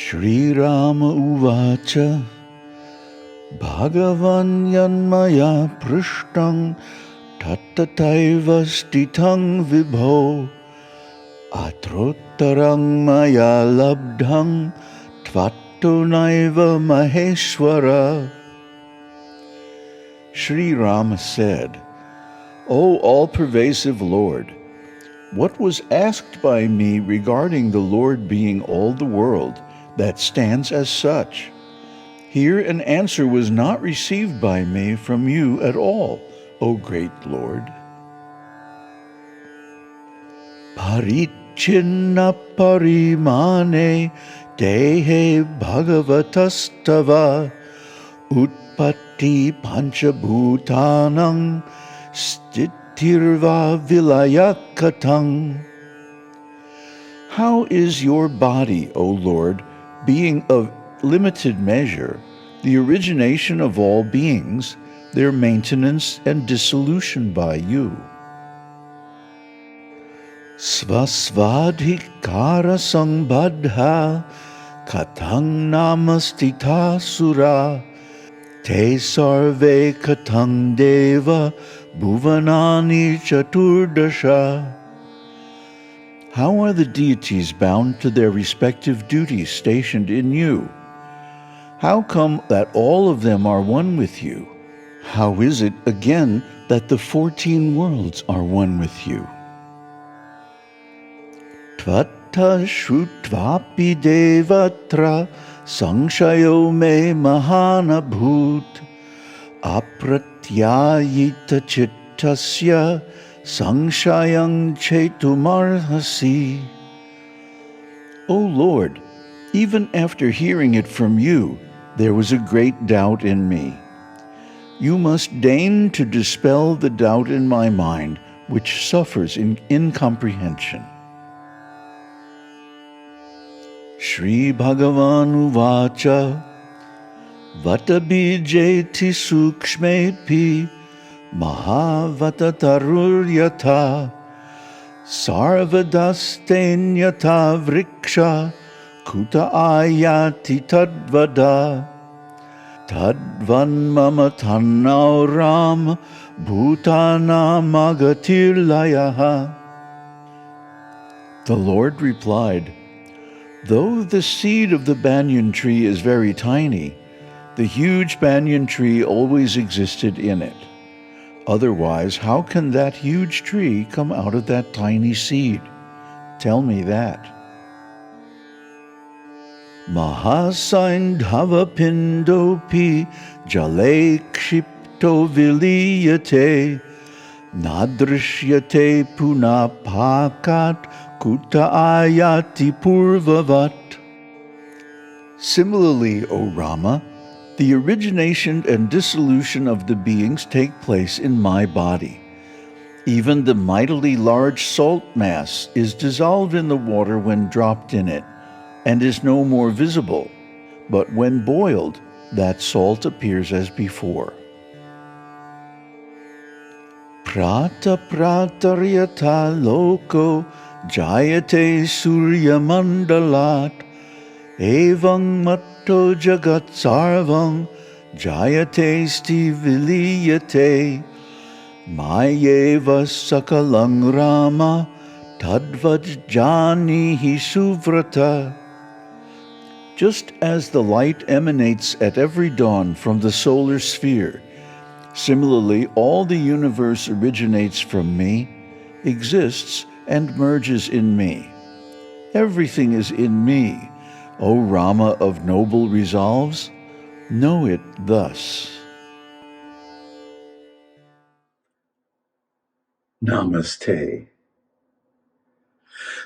Śri Rāma uvacha Bhagavan yanmaya prishtang tattataiva stitang vibho atrottarang maya labdhang tvatto naiva maheshwara. Śri Rāma said, O all-pervasive Lord, what was asked by me regarding the Lord being all the world that stands as such? Here an answer was not received by me from you at all, O great Lord. Parichinna parimane dehe bhagavatastava utpatti panchabhutanang stitirva vilayakatang. How is your body, O Lord, being of limited measure, the origination of all beings, their maintenance and dissolution by you? Svasvadhikara sangbadha katang namastita sura te sarve katang deva bhuvanani chaturdasha. How are the deities bound to their respective duties stationed in you? How come that all of them are one with you? How is it, again, that the 14 worlds are one with you? Tvata shrutvapi devatra sangshayo me mahana bhut apratyayita chittasya Sangshayang chetumarhasi. O Lord, even after hearing it from you, there was a great doubt in me. You must deign to dispel the doubt in my mind, which suffers in incomprehension. Shri Bhagavan uvacha Vatabijeti sukshmepi Mahavatatarur-yata Sarvadastenyata vriksha Kuta ayati tadvada Tadvan mama tannau ram Bhutana magatirlayaha. The Lord replied, Though the seed of the banyan tree is very tiny, the huge banyan tree always existed in it. Otherwise, how can that huge tree come out of that tiny seed? Tell me that. Mahasaindhava pindopi jale kshipto viliyate nadrishyate punapakat kuta ayati purvavat. Similarly, O Rama, the origination and dissolution of the beings take place in my body. Even the mightily large salt mass is dissolved in the water when dropped in it, and is no more visible, but when boiled, that salt appears as before. Prata prataryata loko jayate surya mandalat evang matto jagat sarvam jayate sti viliyate mayeva sakalang rama tadvad janihi suvrata. Just as the light emanates at every dawn from the solar sphere, similarly all the universe originates from me, exists, and merges in me. Everything is in me, O Rama of noble resolves, know it thus. Namaste.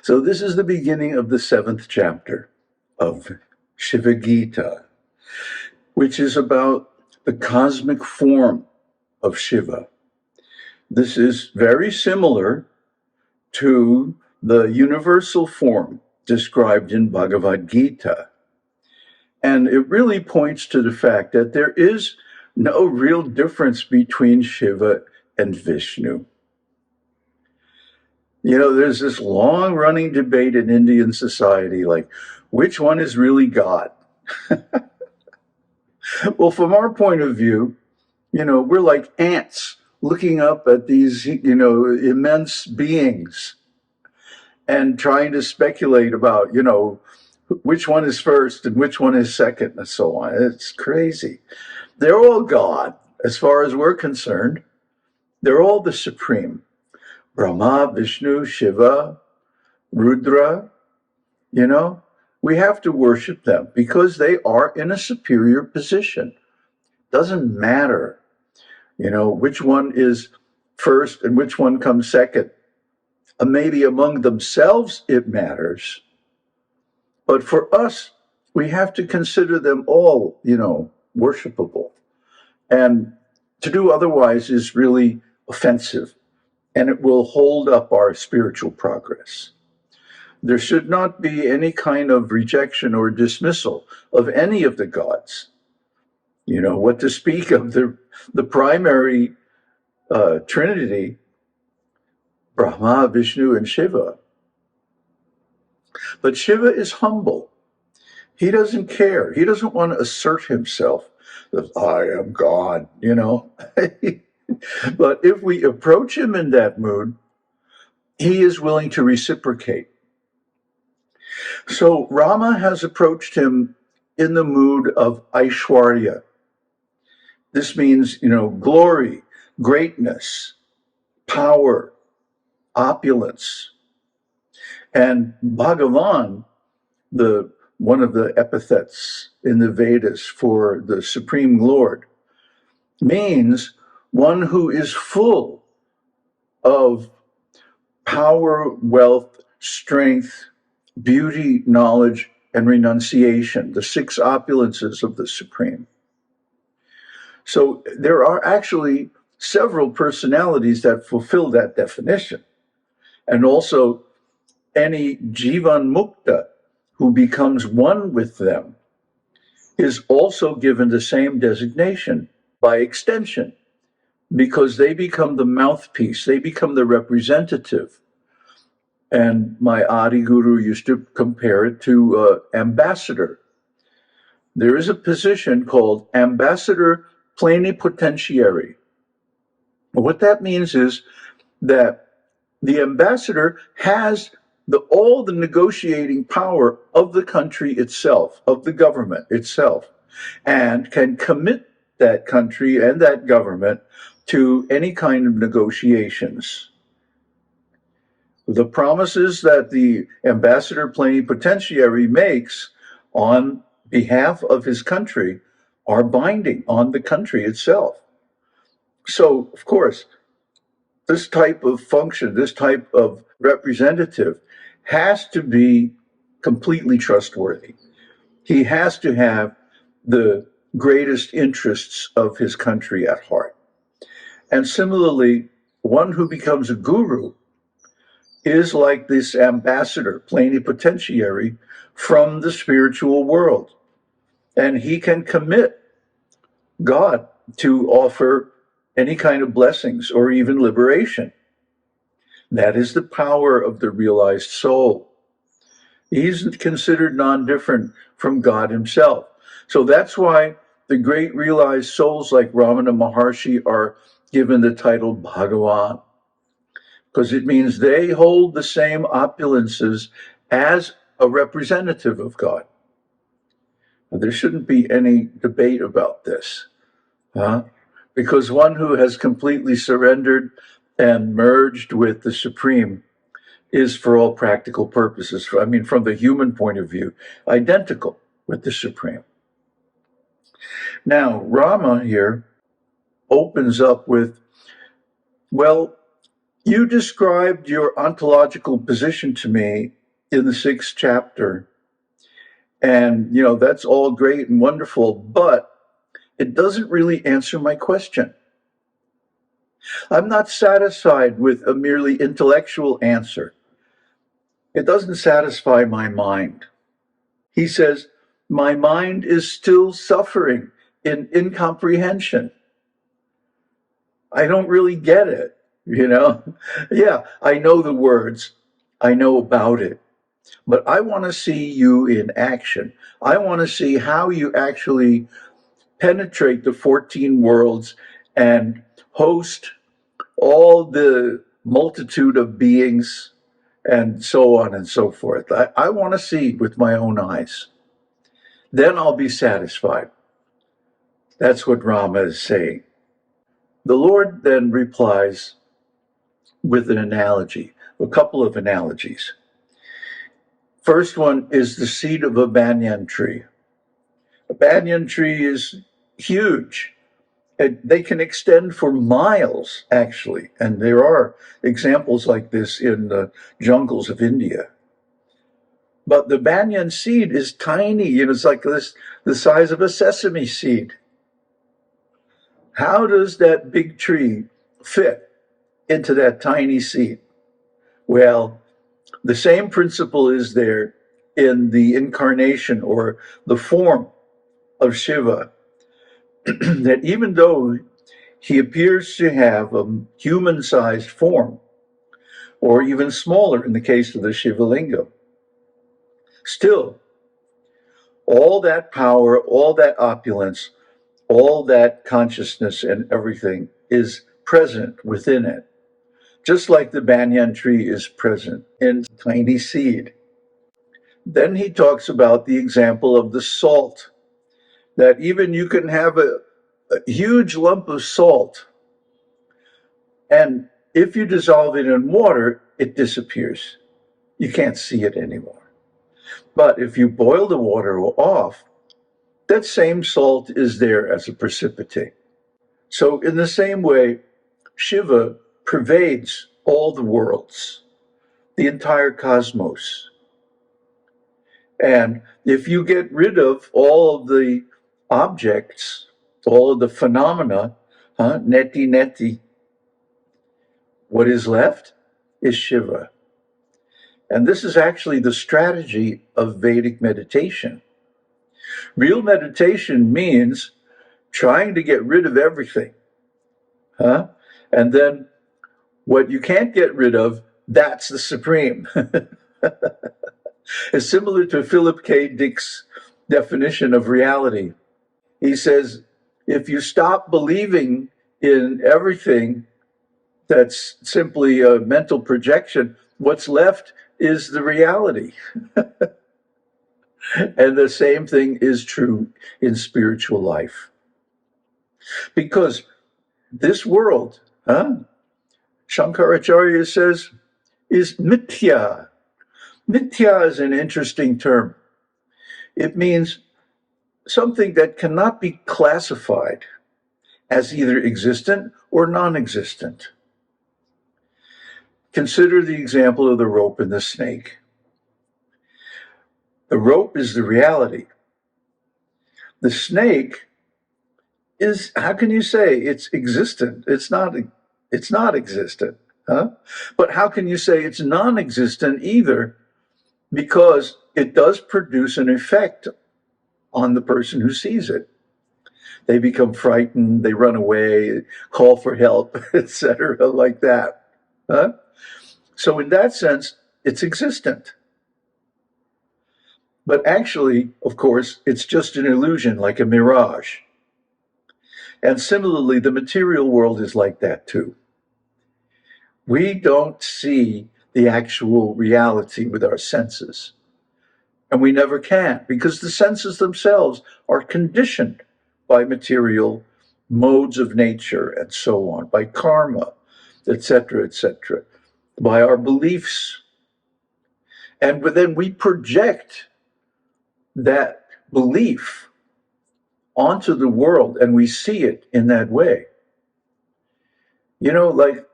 So this is the beginning of the 7th chapter of Shiva Gita, which is about the cosmic form of Shiva. This is very similar to the universal form described in Bhagavad Gita. And it really points to the fact that there is no real difference between Shiva and Vishnu. There's this long running debate in Indian society, like, which one is really God? Well, from our point of view, we're like ants looking up at these, immense beings and trying to speculate about, which one is first and which one is second and so on. It's crazy. They're all God, as far as we're concerned. They're all the supreme. Brahma, Vishnu, Shiva, Rudra, we have to worship them because they are in a superior position. Doesn't matter, which one is first and which one comes second. Maybe among themselves it matters, but for us, we have to consider them all, worshipable. And to do otherwise is really offensive, and it will hold up our spiritual progress. There should not be any kind of rejection or dismissal of any of the gods. What to speak of the primary Trinity, Brahma, Vishnu, and Shiva. But Shiva is humble. He doesn't care. He doesn't want to assert himself that I am God, But if we approach him in that mood, he is willing to reciprocate. So Rama has approached him in the mood of Aishwarya. This means, glory, greatness, power, opulence. And Bhagavan, one of the epithets in the Vedas for the Supreme Lord, means one who is full of power, wealth, strength, beauty, knowledge, and renunciation, the 6 opulences of the Supreme. So there are actually several personalities that fulfill that definition. And also any Jivan Mukta who becomes one with them is also given the same designation by extension, because they become the mouthpiece, they become the representative. And my Adi Guru used to compare it to ambassador. There is a position called ambassador plenipotentiary. What that means is that the ambassador has all the negotiating power of the country itself, of the government itself, and can commit that country and that government to any kind of negotiations. The promises that the ambassador plenipotentiary makes on behalf of his country are binding on the country itself. So, of course, this type of function, this type of representative has to be completely trustworthy. He has to have the greatest interests of his country at heart. And similarly, one who becomes a guru is like this ambassador, plenipotentiary from the spiritual world. And he can commit God to offer any kind of blessings or even liberation. That is the power of the realized soul. He's considered non-different from God himself. So that's why the great realized souls like Ramana Maharshi are given the title Bhagavan, because it means they hold the same opulences as a representative of God. Now, there shouldn't be any debate about this, because one who has completely surrendered and merged with the Supreme is, for all practical purposes, from the human point of view, identical with the Supreme. Now, Rama here opens up with, well, you described your ontological position to me in the 6th chapter, and, that's all great and wonderful, but it doesn't really answer my question. I'm not satisfied with a merely intellectual answer. It doesn't satisfy my mind. He says, my mind is still suffering in incomprehension. I don't really get it. you know? Yeah, I know the words, I know about it, but I want to see you in action. I want to see how you actually penetrate the 14 worlds and host all the multitude of beings and so on and so forth. I want to see with my own eyes. Then I'll be satisfied. That's what Rama is saying. The Lord then replies with an analogy, a couple of analogies. First one is the seed of a banyan tree. A banyan tree is huge. They can extend for miles, actually, and there are examples like this in the jungles of India. But the banyan seed is tiny, it's like this, the size of a sesame seed. How does that big tree fit into that tiny seed? Well, the same principle is there in the incarnation or the form of Shiva, that even though he appears to have a human-sized form, or even smaller in the case of the Shiva Lingam, still, all that power, all that opulence, all that consciousness and everything is present within it, just like the banyan tree is present in tiny seed. Then he talks about the example of the salt, that even you can have a huge lump of salt, and if you dissolve it in water, it disappears. You can't see it anymore. But if you boil the water off, that same salt is there as a precipitate. So in the same way, Shiva pervades all the worlds, the entire cosmos. And if you get rid of all of the objects, all of the phenomena, neti, what is left is Shiva. And this is actually the strategy of Vedic meditation. Real meditation means trying to get rid of everything. And then what you can't get rid of, that's the supreme. It's similar to Philip K. Dick's definition of reality. He says, if you stop believing in everything that's simply a mental projection, what's left is the reality. And the same thing is true in spiritual life. Because this world, Shankaracharya says, is mithya. Mithya is an interesting term. It means something that cannot be classified as either existent or non-existent. Consider the example of the rope and the snake. The rope is the reality. The snake is, how can you say it's existent? It's not existent. But how can you say it's non-existent either? Because it does produce an effect on the person who sees it. They become frightened, they run away, call for help, etc., like that. So in that sense, it's existent. But actually, of course, it's just an illusion, like a mirage. And similarly, the material world is like that too. We don't see the actual reality with our senses. And we never can, because the senses themselves are conditioned by material modes of nature and so on, by karma, etc., by our beliefs. And then we project that belief onto the world, and we see it in that way. Like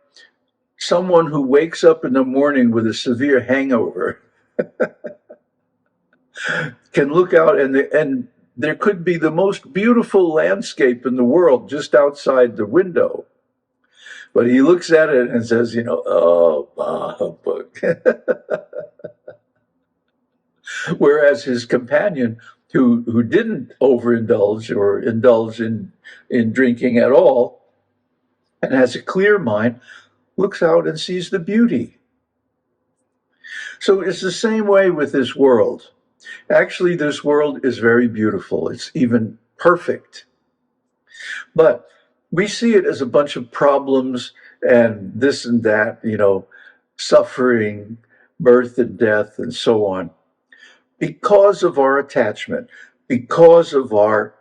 someone who wakes up in the morning with a severe hangover can look out, and there could be the most beautiful landscape in the world just outside the window. But he looks at it and says, oh, book. Whereas his companion, who didn't overindulge or indulge in drinking at all, and has a clear mind, looks out and sees the beauty. So it's the same way with this world. Actually, this world is very beautiful. It's even perfect. But we see it as a bunch of problems and this and that, suffering, birth and death, and so on, because of our attachment, because of our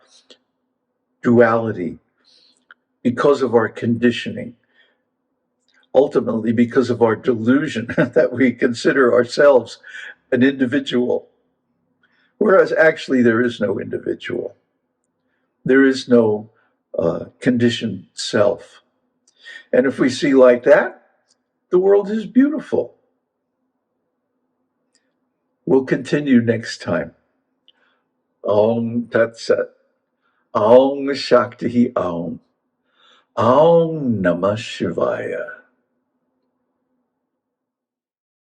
duality, because of our conditioning, ultimately because of our delusion that we consider ourselves an individual, whereas actually there is no individual. There is no conditioned self. And if we see like that, the world is beautiful. We'll continue next time. Om Tat Sat. Om Shakti Om. Om Namah Shivaya.